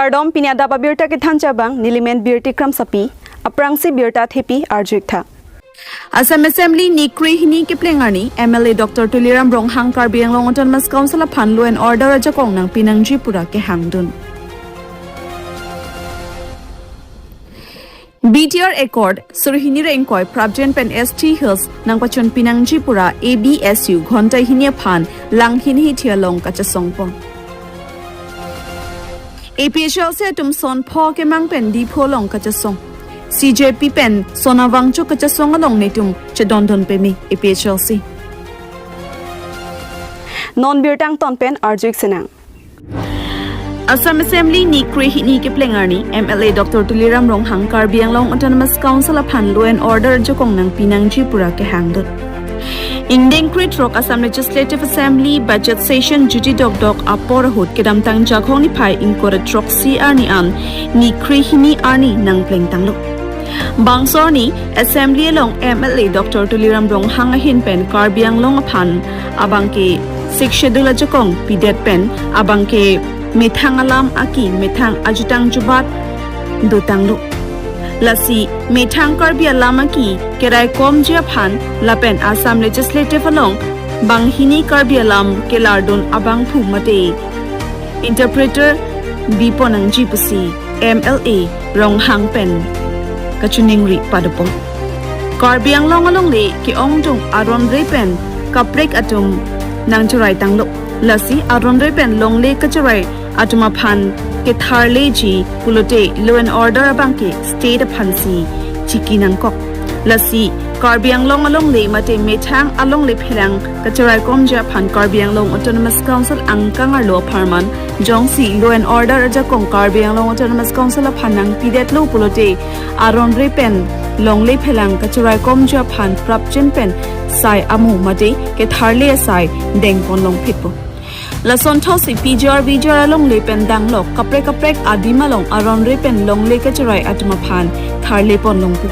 Kardom pinyada ba birta ke thanchabang nilimen birti kram sapi aprangsi birta thepi arjiktha Assam Assembly Nikri hini ke plengani MLA Dr. Tuliram Ronghang Karbiang Long Autonomous Council of Law and Order ajakong nang Pinangjipura ke hangdun BTR Accord Surhini Rengkoi Prabjan Pen ST Hills nang pachon Pinangjipura ABSU Ghontai hinia phan langhin hi thialong kachasongpong APHL se tum son pho ke mang pen di pho long kachasong CJP pen sonawang chu kachasong along netum chedondon pe mi APHL si non birtang ton pen arjik senang Assam Assembly Nikri hini ke plengarni MLA Dr. Tuliram Ronghang Karbiang Long Autonomous Council of Law and Order jokong nang Pinangjipura ke hangdut Indeng Kritrok Assam Legislative Assembly Budget Session Judy Dog Apor Hut Kedam Tang Jakong ni Pai Inkora Trok CR ni An Nikri hini ani nang pleng tanglo Bangsor ni Assembly along MLA Dr. Tuliram Ronghang hin pen Karbiang Long aphan abangke six schedule jokong pidet pen abangke Methang alam aki methang ajutang jubat dutanglu lasi methang karbi alam aki kerai kom jia phan lapen Assam Legislative along banghini karbi alam kelardon abang phu mate interpreter biponang jipusi MLA Ronghang pen kachuningri padupong karbiang long along le ki ongtung aron repen kaprek atum nang churai tanglo lasi aron repen long le kachurai atuma phan ke tharle ji pulote law and order abangke state phansi chikinang kok lasi karbiang long along le mate methang along le phelang kachurai komja phan karbiang long autonomous council angkangar lo pharman jongsi law and order aja kong karbiang long autonomous council phanang pidet lo pulote aron repen long le phelang kachurai komja phan prapchen pen sai amu mate ke tharle sai dengpon long phitpo Lason thosi PGR VGR long le pen dang lok kaprek adima long aron re pen long le kachurai atma phan tharle pon long pu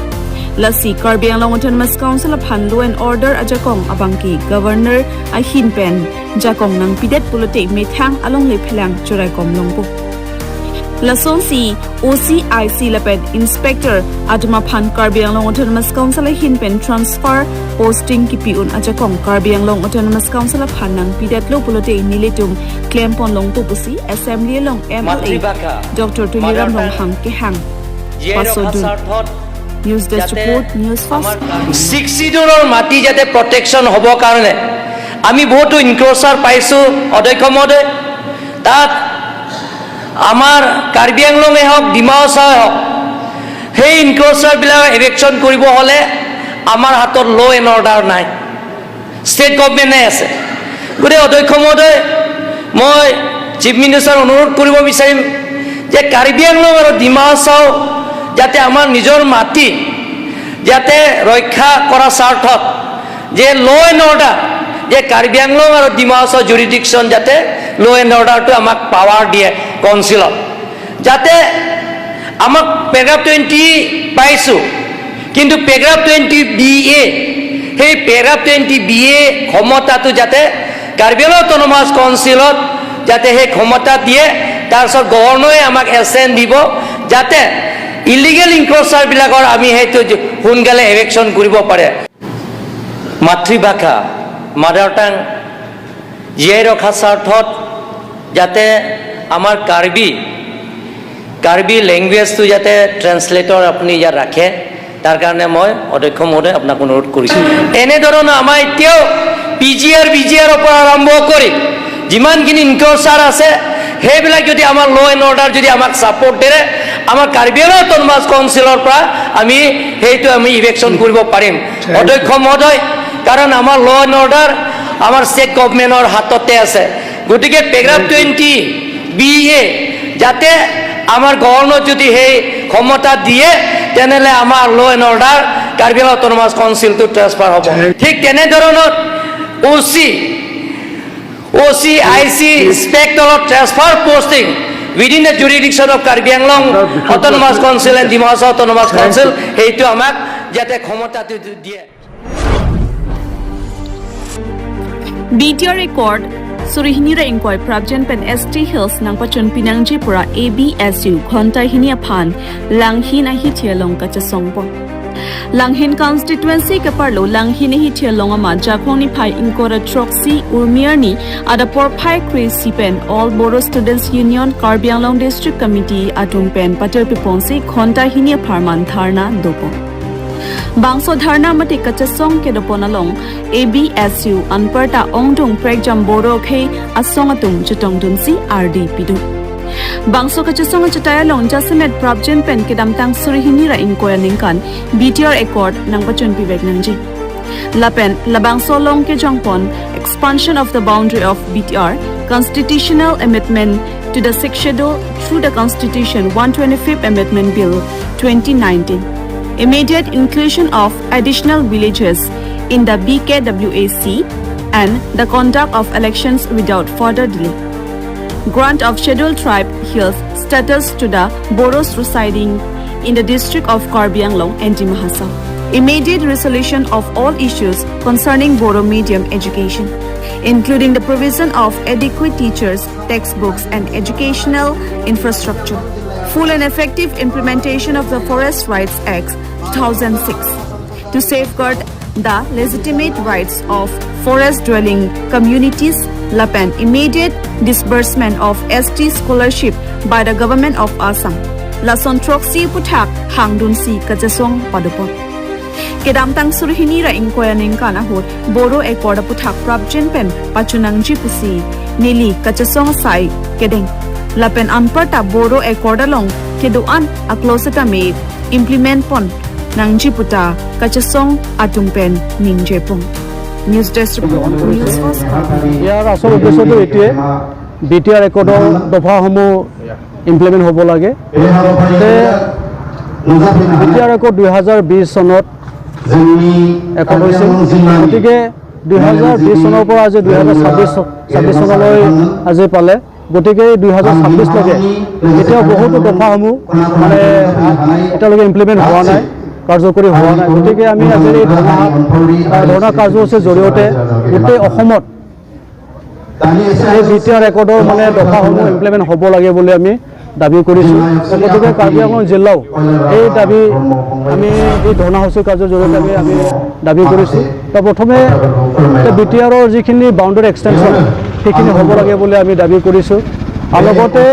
lasi Karbiang Long Autonomous Council phan law and order ajakong abangki governor a hin pen jakong nang pidet pulote methang along le phelang churai kom long pu Lason si OCIC lapet inspector atma phan Karbiang Long Autonomous Council hin pen transfer posting ki piun ajakong Karbiang Long Autonomous Council phan nang pidet lo pulote nilitum claim pon long pu pusi assembly long MLA Dr. Tuliram Ronghang ke hang pasodun News Desk Report News Fast 60 জনৰ মাটি যাতে protection হ'ব কাৰণে আমি বহুতো ইনক্ৰোচাৰ পাইছো অধ্যক্ষমহোদয় তাত আমাৰ কাৰ্বি আংলঙে হওক ডিমা হাছাও হওক সেই ইনক্ৰোচাৰবিলাক ইৰেকশ্যন কৰিব হ'লে আমাৰ হাতত ল' এণ্ড অৰ্ডাৰ নাই ষ্টেট গভৰ্ণমেণ্টে আছে গতিকে অধ্যক্ষ মহোদয় মই চিফ মিনিষ্টাৰক অনুৰোধ কৰিব বিচাৰিম যে কাৰ্বি আংলং আৰু ডিমা হাছাও যাতে আমাৰ নিজৰ মাটি যাতে ৰক্ষা কৰা স্বাৰ্থত যে ল' এণ্ড অৰ্ডাৰ যে কাৰ্বি আংলং আৰু ডিমা হাছাও জুৰিডিকশ্যন যাতে ল' এণ্ড অৰ্ডাৰটো আমাক পাৱাৰ দিয়ে কাউন্সিলত যাতে আমাক পেৰাগ্ৰাফ 20 পাইছোঁ কিন্তু পেৰাগ্ৰাফ 20BA সেই পেৰাগ্ৰাফ 20BA ক্ষমতাটো যাতে কাৰ্বি আংলং অটোনমাছ কাউন্সিলত যাতে সেই ক্ষমতা দিয়ে তাৰপিছত গভৰ্ণৰে আমাক এছএন দিব যাতে ইলিগেল ইনক্ৰোচাৰবিলাকৰ আমি সেইটো সোনকালে ইৰেকশ্যন কৰিব পাৰে মাতৃভাষা মাদাৰ টাং জীয়াই ৰখাৰ স্বাৰ্থত যাতে আমাৰ কাৰ্বি লেংগুৱেজটো যাতে ট্ৰেন্সলেটৰ আপুনি ইয়াত ৰাখে তাৰ কাৰণে মই অধ্যক্ষ মহোদয় আপোনাক অনুৰোধ কৰিছোঁ এনেধৰণৰ আমাৰ এতিয়াও PGR BGR পৰা আৰম্ভ কৰি যিমানখিনি ইনক্ৰোচাৰ আছে সেইবিলাক যদি আমাৰ ল' এণ্ড অৰ্ডাৰ যদি আমাক ছাপোৰ্ট দিয়ে আমাৰ কাৰ্বি আংলং অটোনমাছ কাউন্সিলৰ পৰা আমি সেইটো আমি ইৰেকশ্যন কৰিব পাৰিম অধ্যক্ষ মহোদয় কাৰণ আমাৰ ল' এণ্ড অৰ্ডাৰ আমাৰ ষ্টেট গভৰ্ণমেণ্টৰ হাততে আছে গতিকে পেৰাগ্ৰাফ 20BA যাতে আমাৰ গভৰ্ণৰ যদি সেই ক্ষমতা দিয়ে তেনেহ'লে আমাৰ law' and order Karbi Anglong autonomous কাউন্সিলটো ট্ৰেন্সফাৰ হ'ব ঠিক তেনেধৰণৰ OCIC inspector transfer posting within the jurisdiction of Karbi Anglong Autonomous Council and Dima Hasao Autonomous Council heitu amak jate khomota diye BTR Accord Surihinira Inkoi Prabjan Pen ST Hills nang pachon pinangji pura ABSU Khontai Hinia Phan Langhin Ahi Thialong Kachasongpo Langhin constituency ke parlo Langhin Ahi Thialong ama Jakhoni Phai Inkora Troxy Urmirni Adapor Phai Krisi Pen All Bodo Students Union Karbi Anglong District Committee Atung Pen Pater Piponsi Khontai Hinia Pharman Dharna Dopo Bangso dharna mati kachasong ke doponalong ABSU anparta ongdong pregjam boro khe asong atung chutong dunsi RD pidu Bangso kachasong chataya long jasmet prabjen pen kedam tang surihini ra inkoya ningkan BTR accord nang bachon pibek nangji Lapen labangso long ke jongpon expansion of the boundary of BTR constitutional amendment to the sixth schedule through the Constitution 125th Amendment Bill 2019 Immediate inclusion of additional villages in the BKWAC and the conduct of elections without further delay. Grant of Scheduled Tribe Hills status to the Boros residing in the district of Karbi Anglong and Dimahasa. Immediate resolution of all issues concerning Boro medium education, including the provision of adequate teachers, textbooks and educational infrastructure. Full and effective implementation of the Forest Rights Act 2006 to safeguard the legitimate rights of forest-dwelling communities. Lapen immediate disbursement of ST scholarship by the government of Assam. Lason Troxy Puthak Hangdunsi Kachasong Padupot. Kedamtang Surhini ra inkoya ningkana hot Boro Accord Puthak Prabjen Pen Pachunangji Pusi Nili Kachasong Sai Kedeng. Lapen anparta Boro Accord along keduan akloseta me implement pon nangji puta kachasong atumpen ningjepong News Desk Report News First ইয়াৰ আসল উদ্দেশ্যটো এটিয়ে BTR ৰেকৰ্ডৰ দফাসমূহ implement হ'ব লাগে BTR record 2020 চনত একত হৈছিল গতিকে 2020 চনৰ পৰা আজি 2026 চনলৈ আজি পালে গতিকে 2026 লৈকে এতিয়াও বহুতো দফাসমূহ মানে এতিয়ালৈকে ইমপ্লিমেণ্ট হোৱা নাই কাৰ্যকৰী হোৱা নাই গতিকে আমি আজি এই ধৰ্ণা কাৰ্যসূচীৰ জৰিয়তে গোটেই অসমত এই BTR ৰেকৰ্ডৰ মানে দফাসমূহ ইমপ্লিমেণ্ট হ'ব লাগে বুলি আমি দাবী কৰিছোঁ গতিকে কাৰ্বি আংলং জিলাও এই দাবী আমি এই ধৰ্ণাসূচীৰ কাৰ্যৰ জৰিয়তে আমি দাবী কৰিছোঁ তো প্ৰথমে BTRৰ যিখিনি বাউণ্ডাৰী এক্সটেনশ্যন সেইখিনি হ'ব লাগে বুলি আমি দাবী কৰিছোঁ আৰু লগতে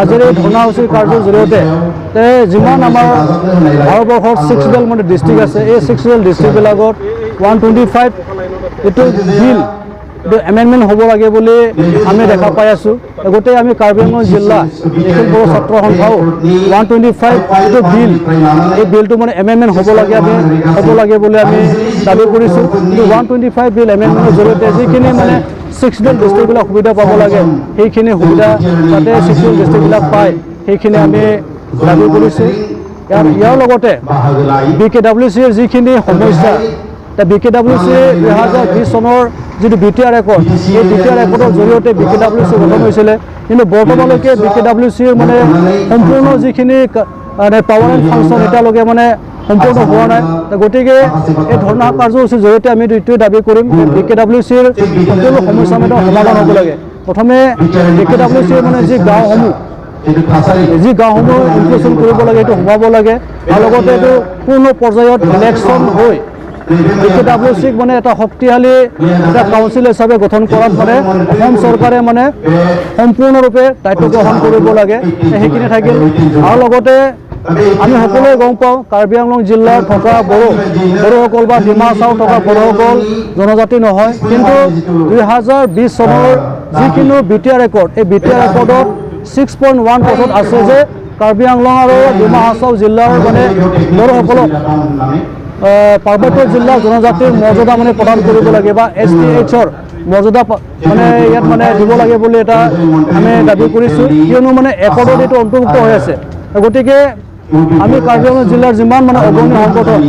আজিৰ এই ধৰ্ণাসূচীৰ কাৰ্যৰ জৰিয়তে যিমান আমাৰ ভাৰতবৰ্ষৰ 6 মানে ডিষ্ট্ৰিক্ট আছে এই 6 ডিষ্ট্ৰিক্টবিলাকত 125 এইটো বিল এমেণ্ডমেণ্ট হ'ব লাগে বুলি আমি দেখা পাই আছোঁ গোটেই আমি কাৰ্বি আংলং জিলা নিখিল বড়ো ছাত্ৰ সন্থাও 125 এইটো বিল এই বিলটো মানে এমেণ্ডমেণ্ট হ'ব লাগে বুলি আমি দাবী কৰিছোঁ কিন্তু 125 বিল এমেণ্ডমেণ্টৰ জৰিয়তে যিখিনি মানে 6 ডিষ্ট্ৰিক্টবিলাক সুবিধা পাব লাগে সেইখিনি সুবিধা যাতে 6 ডিষ্ট্ৰিক্টবিলাক পায় সেইখিনি আমি দাবী কৰিছোঁ ইয়াৰ লগতে BKWCৰ যিখিনি সমস্যা BKWC 2020 চনৰ যিটো BTR ৰেকৰ্ড এই BTR ৰেকৰ্ডৰ জৰিয়তে BKWC গঠন হৈছিলে কিন্তু বৰ্তমানলৈকে BKWCৰ মানে সম্পূৰ্ণ যিখিনি মানে পাৱাৰ এণ্ড ফাংচন এতিয়ালৈকে মানে সম্পূৰ্ণ হোৱা নাই গতিকে এই ধৰ্ণা কাৰ্যসূচীৰ জৰিয়তে আমি এইটোৱে দাবী কৰিম যে BKWCৰ সকলো সমস্যা সমাধান হ'ব লাগে প্ৰথমে BKWCৰ মানে যি গাঁওসমূহ ইনক্লুশ্যন কৰিব লাগে এইটো সোমাব লাগে আৰু লগতে এইটো পূৰ্ণ পৰ্যায়ত ইলেকশ্যন হৈ BKWCক মানে এটা শক্তিশালী এটা কাউন্সিল হিচাপে গঠন কৰাত মানে অসম চৰকাৰে মানে সম্পূৰ্ণৰূপে দায়িত্ব গ্ৰহণ কৰিব লাগে সেইখিনি থাকিল আৰু লগতে আমি সকলোৱে গম পাওঁ কাৰ্বি আংলং জিলাৰ থকা বড়োসকল বা ডিমা হাছাওত থকা বড়োসকল জনজাতি নহয় কিন্তু 2020 চনৰ যিখিনি BTR ৰেকৰ্ড এই BTR ৰেকৰ্ডত 6.1% আছে যে কাৰ্বি আংলং আৰু ডিমা হাছাও জিলাৰ মানে বড়োসকলক পাৰ্বত্য জিলা জনজাতিৰ মৰ্যাদা মানে প্ৰদান কৰিব লাগে বা STHৰ মৰ্যাদা মানে ইয়াত মানে দিব লাগে বুলি এটা আমি দাবী কৰিছোঁ কিয়নো মানে একৰ্ডত এইটো অন্তৰ্ভুক্ত হৈ আছে গতিকে আমি কাৰ্বি আংলং জিলাৰ যিমান মানে অগ্ৰণী সংগঠন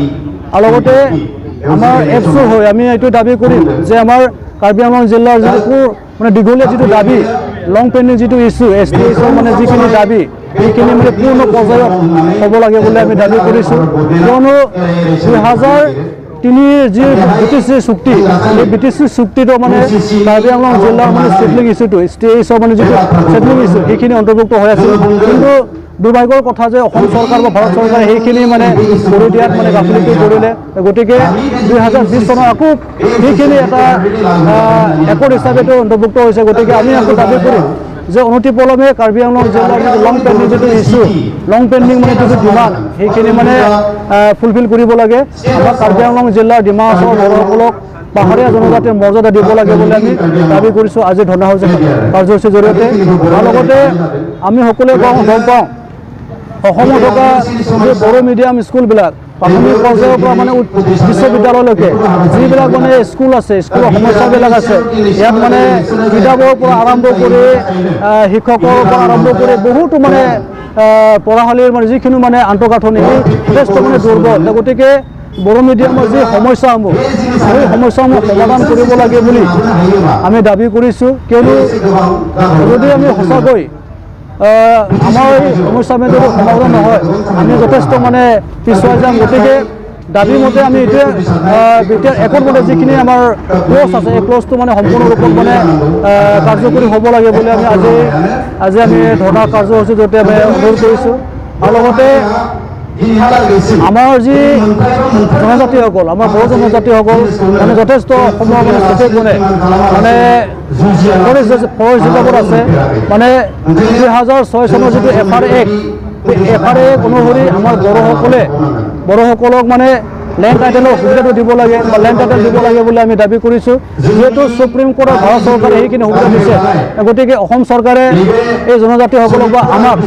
আৰু লগতে আমাৰ এপছৰ হৈ আমি এইটো দাবী কৰিম যে আমাৰ কাৰ্বি আংলং জিলাৰ যিটো মানে দীঘলীয়া যিটো দাবী লং পেণ্ডিং যিটো ইছ্যু STHৰ মানে যিখিনি দাবী সেইখিনি মানে পূৰ্ণ পৰ্যায়ত হ'ব লাগে বুলি আমি দাবী কৰিছোঁ কিয়নো তিনি যি BTC চুক্তি এই BTC চুক্তিটো মানে কাৰ্বি আংলং জিলাৰ মানে ছেটলিং ইছ্যুটো ষ্টেটৰ মানে যিটো ছেটলিং ইছ্যু সেইখিনি অন্তৰ্ভুক্ত হৈ আছিল কিন্তু দুৰ্ভাগ্যৰ কথা যে অসম চৰকাৰ বা ভাৰত চৰকাৰে সেইখিনি মানে কৰি দিয়াত মানে গাফিলতি কৰিলে গতিকে 2020 চনৰ আকৌ সেইখিনি এটা একৰ্ড হিচাপেতো অন্তৰ্ভুক্ত হৈছে গতিকে আমি আকৌ দাবী কৰিম যে অনতিপলমে কাৰ্বি আংলং জিলাৰ লং পেণ্ডিং যিটো ইছ্যু লং পেণ্ডিং মানে যিটো ডিমাণ্ড সেইখিনি মানে ফুলফিল কৰিব লাগে আমাৰ কাৰ্বি আংলং জিলাৰ ডিমা হাছাওৰ বড়োসকলক পাহাৰীয়া জনজাতিৰ মৰ্যাদা দিব লাগে বুলি আমি দাবী কৰিছোঁ আজি ধৰ্ণা কাৰ্যসূচীৰ জৰিয়তে আৰু লগতে আমি সকলোৱে গম পাওঁ অসমত থকা যে বড়ো মিডিয়াম স্কুলবিলাক প্ৰাথমিক পৰ্যায়ৰ পৰা মানে বিশ্ববিদ্যালয়লৈকে যিবিলাক মানে স্কুল আছে স্কুলৰ সমস্যাবিলাক আছে ইয়াত মানে কিতাপৰ পৰা আৰম্ভ কৰি শিক্ষকৰ পৰা আৰম্ভ কৰি বহুতো মানে পঢ়াশালীৰ মানে যিখিনি মানে আন্তঃগাঁথনি যথেষ্ট মানে দুৰ্বল গতিকে বড়ো মিডিয়ামৰ যি সমস্যাসমূহ সেই সমস্যাসমূহ সমাধান কৰিব লাগে বুলি আমি দাবী কৰিছোঁ কিয়নো যদি আমি সঁচাকৈ আমাৰ এই সমস্যাবোৰ যদি সমাধান নহয় আমি যথেষ্ট মানে পিছুৱাই যাম গতিকে দাবী মতে আমি এতিয়া একৰ্ড মতে যিখিনি আমাৰ ক্লজ আছে এই ক্লজটো মানে সম্পূৰ্ণৰূপত মানে কাৰ্যকৰী হ'ব লাগে বুলি আমি আজি আমি ধৰ্ণা কাৰ্যসূচীৰ জৰিয়তে আমি অনুৰোধ কৰিছোঁ আৰু লগতে আমাৰ যি জনজাতিসকল আমাৰ বড়ো জনজাতিসকল মানে যথেষ্ট অসমৰ মানে বিশেষ মানে ফৰেষ্ট ৰিজাৰ্ভত আছে মানে 2006 চনৰ যিটো FR Act অনুসৰি আমাৰ বড়োসকলক মানে লেণ্ড টাইটেলৰ সুবিধাটো দিব লাগে বা লেণ্ড টাইটেল দিব লাগে বুলি আমি দাবী কৰিছোঁ যিহেতু সুপ্ৰিম কোৰ্টৰ ভাৰত চৰকাৰে সেইখিনি সুবিধা দিছে গতিকে অসম চৰকাৰে এই জনজাতিসকলক বা আমাক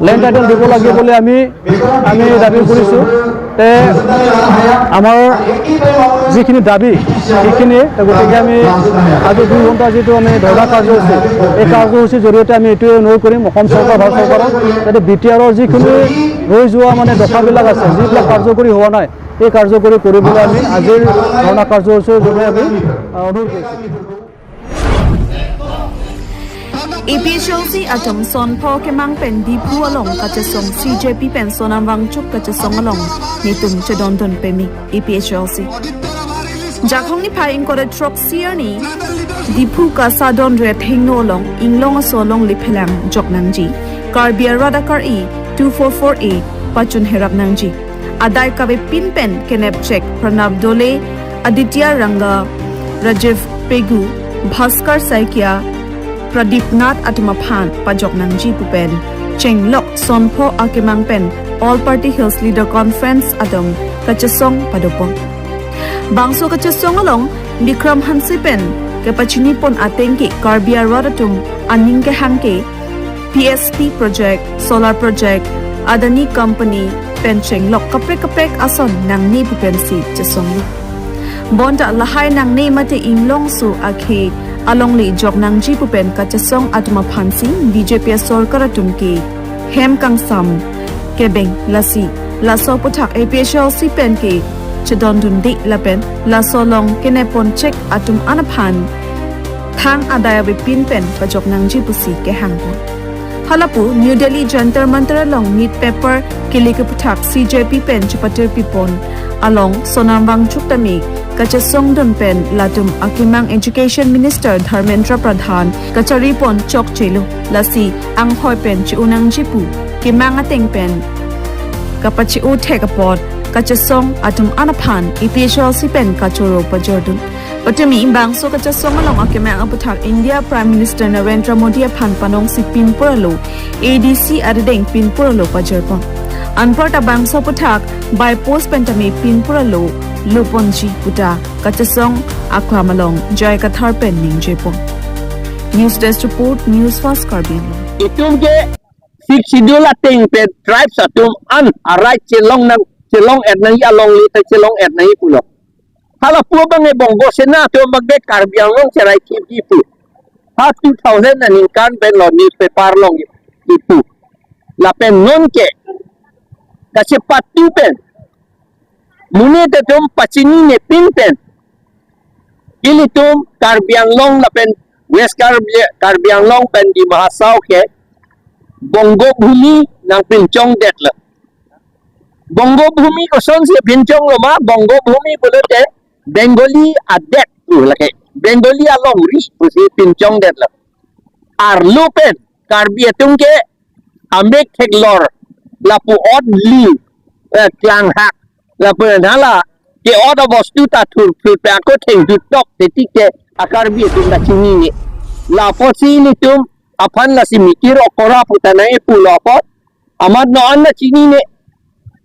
লেণ্ড টাইটেল দিব লাগে বুলি আমি দাবী কৰিছোঁ আমাৰ যিখিনি দাবী সেইখিনি গতিকে আমি আজি 2 ঘণ্টা যিটো আমি ধৰ্ণা কাৰ্যসূচী এই কাৰ্যসূচীৰ জৰিয়তে আমি এইটোৱে অনুৰোধ কৰিম অসম চৰকাৰ ভাৰত চৰকাৰক যাতে BTRৰ যিখিনি ৰৈ যোৱা মানে দফাবিলাক আছে যিবিলাক কাৰ্যকৰী হোৱা নাই এই কাৰ্যকৰী কৰিবলৈ আমি আজিৰ ধৰ্ণা কাৰ্যসূচীৰ জৰিয়তে আমি অনুৰোধ কৰিছোঁ APHLC atom son po kemang pen di pu along kachasong CJP pen sonam wangchuk kachasong along nitum chedon don pemi APHLC jakhong ni phaing kore trop siar ni dipu ka sadon ret hingno along inglong asolong liphelang joknangji karbiar radakar e 244A pachun herap nangji adai kabe pin pen kenep check pranab dole aditya ranga rajiv pegu bhaskar saikia Pradeep Nath Atumaphan Pajok Nangji Pupen Chenglok Sonpho Akemang Pen All Party Hills Leader Conference Adam Kachasong Padopong Bangso Kachasong along Bikram Hansi Pen Kapachini Pon Atengki Karbia Rodatum Aninge Hanke PSP Project Solar Project Adani Company Pen Chenglok Kaprek Ason Nangni Pupen Si Chasong Bonda Lahai Nangni Mate Inglong Su Akhe along li jok nang ji pupen kachasong atuma phansi BJP sarkar tumki hem kangsam kebeng lasi laso puthak APHLC pen ke chedon dundi lapen laso long kenepon check atum anaphan thang adaya bipin pen pajok nang ji pusi ke hangpo halapu New Delhi Jantar Mantar long meet paper kilike puthak CJP pen chupatir pipon along sonamwang chuktami Kachasong Don Pen Latum Akimang Education Minister Dharmendra Pradhan Kachari Pon Chok Chelo Lasi Ang Hoi Pen Chiunang Jipu Kimang Ateng Pen Kapachi U Tekapot Kachasong Atum Anaphan APHLC Pen Kachoro Pajordun Patami Bangso Kachasong along Akimang Aputak India Prime Minister Narendra Modi Aphan Panong Si Pinpuralo ADC Adedeng Pinpuralo Pajarpon Anporta Bangso Putak by Post Pentami Pinpuralo Luponji Puta Kachasong Akramalong Jai Kathar Pen Ningjepon News Desk Report News Fast Carbin Itum ke six schedule ating pe tribes atum an arai chelong et nang along li chelong et nang pulo hala pu bang e bongo sena to magbe karbiang long cherai ki pu ha 2000 aning kan ben lo newspaper long ipu la pen non ke kasi patu pen Mune tetum pacini ne pinten. Ili tum Karbiang Long la pen West Karbiang Long pen di Mahasau ke Bongo Bumi nang Pinchong det la. Bangobhumi ko son si Pinchong Loma, Bangobhumi bulate, Bengali adet lake, Bengali along ri si Pinchong det la. Arlupen, Karbi atungke, Amek Teglor, Lapu Od Liu, Klang Hak, Lapu Nala, ke oda bostu ta thur pe ako theng du tok teti ke Akarbi atung la chini la posi ni tum apan la si mikir okora putana e pulopot amad no an chini ne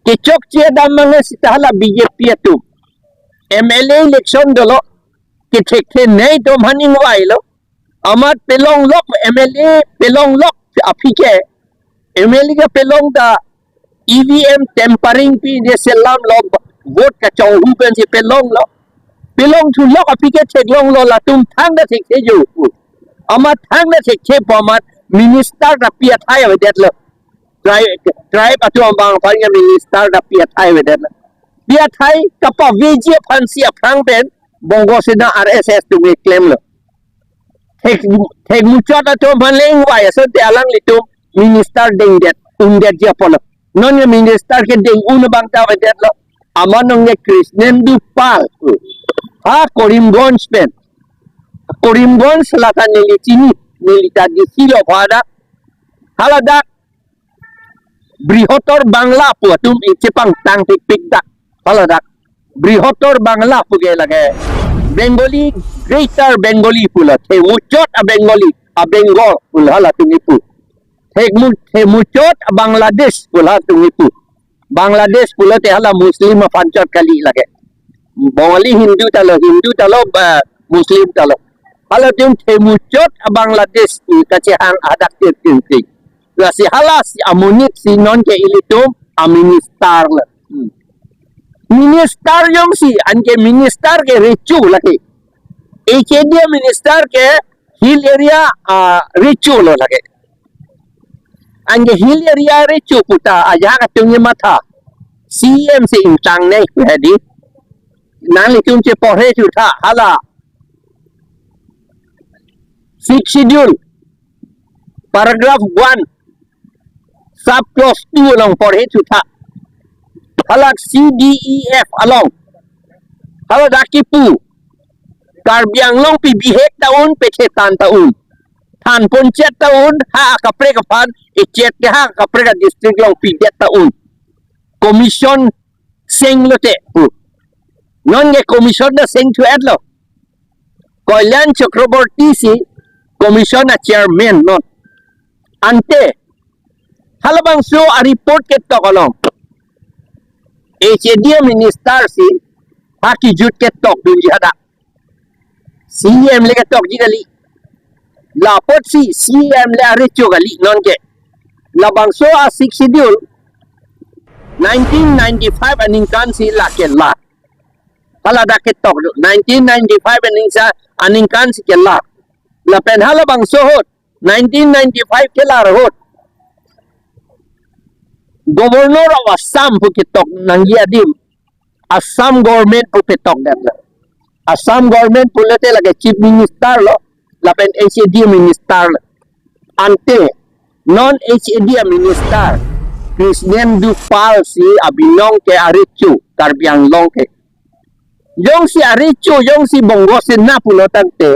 ke chok che dam mange sitahala BJP atum MLA election dolo ke thekhe nei to maning wailo amad pelong lok MLA pelong lok apike MLA ka pelong da EVM tampering pi de selam lo vote ka chong hu pen si pelong thu lok apike thek long lo la tum thang da thek se ju ama thang da thek che pomat minister da pia thai we det lo tribe atu ambang phang ya minister da pia thai we det pia thai ka pa vj phan si phang pen bongo se na RSS tu me claim lo thek mu cha da to ban leng wa ya so te alang li tu minister ding det det je polo non ya minister ke ding un bang ta we det lo amanong ne Krishnendu Pal Korimgonj pen Korimgonj selatan nelicini nelita di silo pada haladak Brihotor Bangla pu atum Jepang tang pik dak haladak Brihotor Bangla pu ge lage Bengali Greater Bengali pula the uchot a Bengali a Bengal pula hala tungipu the muchot a Bangladesh pula tungipu Bangladesh pula te hala Muslim pancot kali lage Bengali Hindu talo Muslim talo hala tim muchot Bangladesh kache hang adak tin la si hala si amunit si non ke ilitum a minister la minister yong si anke minister ke richu lage HDA minister ke hill area richu lo lage ange hill area richu puta aja katungye matha CM se intang nei hedi nan litum che pore chu tha hala 6 schedule paragraph 1 sub clause 2 along pore chu tha hala CDEF along hala dakipu Karbiang long pi bihek taun pe chetan taun than pon chet taun ha kapre kapan e chet ke ha kapre ka district long pi det taun commission sing lote non ge commission na sing to adlo Kolyan Chakraborty si commission na chairman non ante halabang so a report ke to kolong HDA minister si haki jut ke tok dun jihada CM le tok jigali la pot si CM le aricho gali non ke la bangso a 6 schedule 1995 aning kan si la ke la hala da ke tok 1995 aning kan si ke la pen hala bangso hot 1995 ke la hot governor of Assam pu ke tok nangia dim Assam government pu ke tok dat la Assam government pulate lage chief minister lo lapen HDA minister ante non HDA minister Krishnendu Pal si abinong ke arichu Karbiang long ke yong si arichu yong si bongo se na pulotante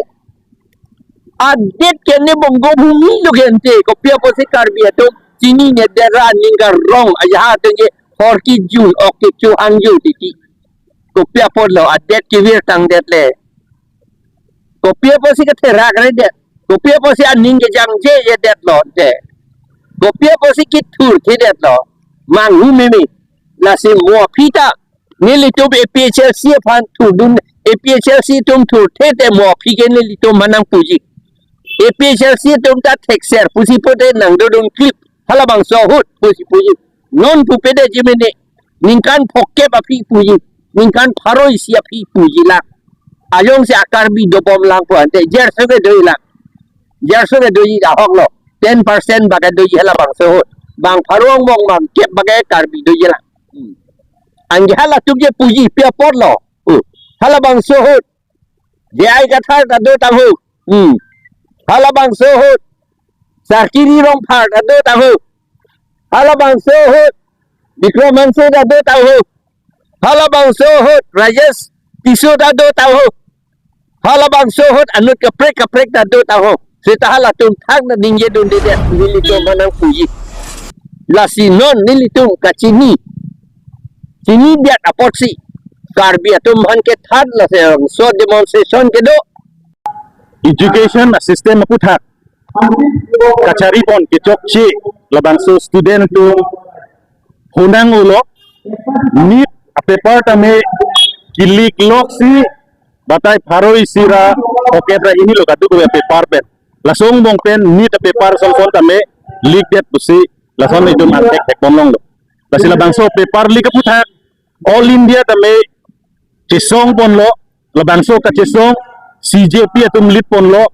adet ke ne bongo bumi lo gente ko pia po si Karbi to chini ne dera ninga rong aja tenge horki jun oke chu anju tiki kopia podlo adet kivir tang det le kopia posi ke thera kare det kopia posi aning ke jang je ye det lo de kopia posi ki thur thi det lo mang hu mi la si mo phita ni li tu APHLC phan thu dun APHLC tum thur the te mo phi ke ni li tu manang puji APHLC tum ta thek ser pusi pote nang do dun clip hala bang so hut puji non pu pede jimene ningkan phokke ba phi puji ningkan pharoi sia phi puji la ayong si Akarbi do pom lang po ante jerso ke doi da hok lo 10% baga doi hala bang so bang pharong mong mam kep baga Karbi doi la angge hala tubje puji pia pot lo hala bang so hot je ai ka thar da do ta hu hala bang so hot sakiri rong phar da do ta hu hala bang so hot Dikromanso dado tahu. Halabangso hot Rajesh Tiso dado tahu. Halabangso hot anut kaprek dado tahu. Sita halatun thang na ningye dun dede nilito manang puyi. Lasinon nilitum kacini. Cini dia aporsi. Karbi atum han ke thad la so demonstration ke do. Education system puthak kachari pon ke chokchi labangso student tu hunang ulo nit a paper tame kilik loksi batai pharoi sira okebra ini lo katu ke paper pen lasong bong pen nit a paper sol tame lik det busi lason itu mantek tek bomlong lo lasila bangso paper lik puthak all India tame chisong pon lo labangso ka chisong CJP atum lit pon lo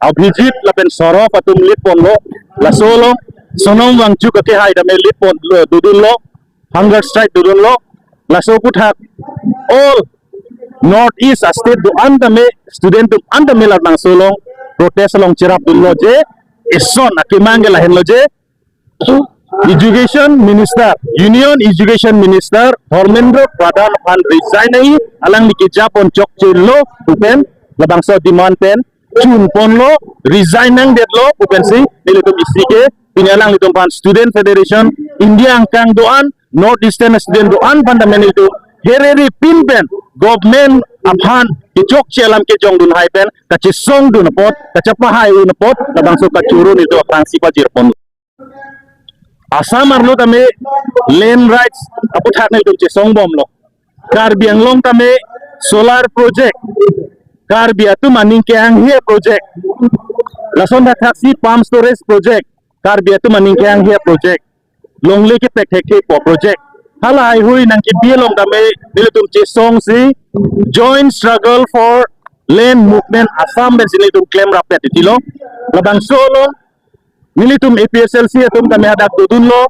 Abhijit lapen sorof atum lit pon lo lasolo sonom wangchu ka ke hai dame lit pon lo dudun lo hunger strike dudun lo laso puthak all north east state do andame student do andame la bang solo protest long chirap dun lo je eson akimange la hen lo je Education Minister, Union Education Minister, Dharmendra Pradhan Phan resign nahi, alang ni kijapon chok chilo, upen, labangso demand pen, chun pon lo, resign nang det lo, upen si, nilitum isike, pinyalang litum pan Student Federation, India angkang doan, North Eastern Student doan pandamental itu, hereri pin pen, government aphan, kicok chelam ke jong dun hai pen, kachisong dun pot, kacapa hai un pot, labangso kacurun itu aprangsi pajir pon. Assam arlo tame land rights aputhak nai tum che songbom lo Karbi Anglong tame solar project Karbi atum aning ke anghe project lason thaksi palm storage project Karbi atum aning ke anghe project longle ke pek ke project hala ai hui nang ki bielong tame nilutum che song si joint struggle for land movement Assam ben sinitum claim rapet ditilo labang solo Nilitum APSLC atum kami hadak dudun lo,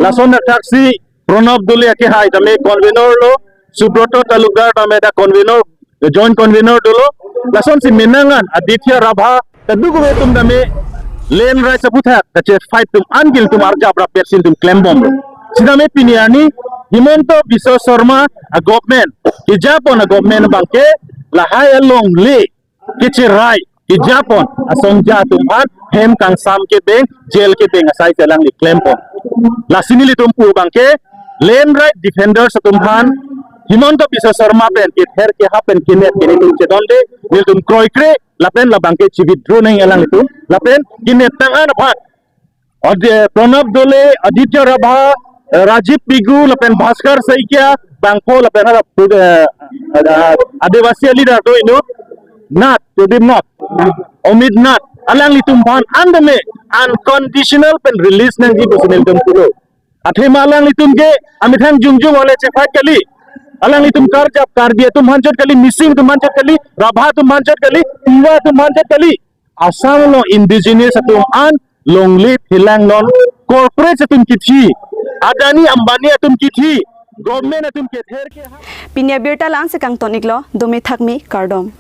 lason taksi Pranab Dole ke hai kami convener lo, Subroto Talukdar kami ada convener, joint convener dulu, lason si Menangan Aditya Rabha, tadu ko atum kami land rights aputhak, kache fight tum angil tum arja rapet sin tum claim bomb. Sidame piniani Himonto Biswa Sharma a government, kijapon a government bangke lahai along le kiche rai. Di Japon asong jatuman hem kang sam ke beng jail ke beng asai selang di claim pon la sini litum pu bangke land right defenders atumhan Himonto Biswa Sharma pen ke her ke hapen kinet kini tum chedonde litum kroikre lapen la bangke chibit dro nang elang litum lapen kinet tangan aphat ode Pranab Dole Aditya Rabha Rajiv Pigu lapen Bhaskar Saikia bangko lapen adivasi leader do inu Not, Pradeep Not, Omid Not, alang litum pan andame unconditional pen release nang di personal tum kulo. Athema alang litum ke amithang jungjung ole chefat kali. Alang litum karjap karbi tum hanjot kali missing tum hanjot kali rabha tum hanjot kali tiwa tum hanjot kali. Asam lo indigenous tum an longli hilang non corporate tum kithi. Adani Ambani tum kithi. Government tum kether ke. Pinya birta lang sa kang tonik lo, dumi thakmi kardom.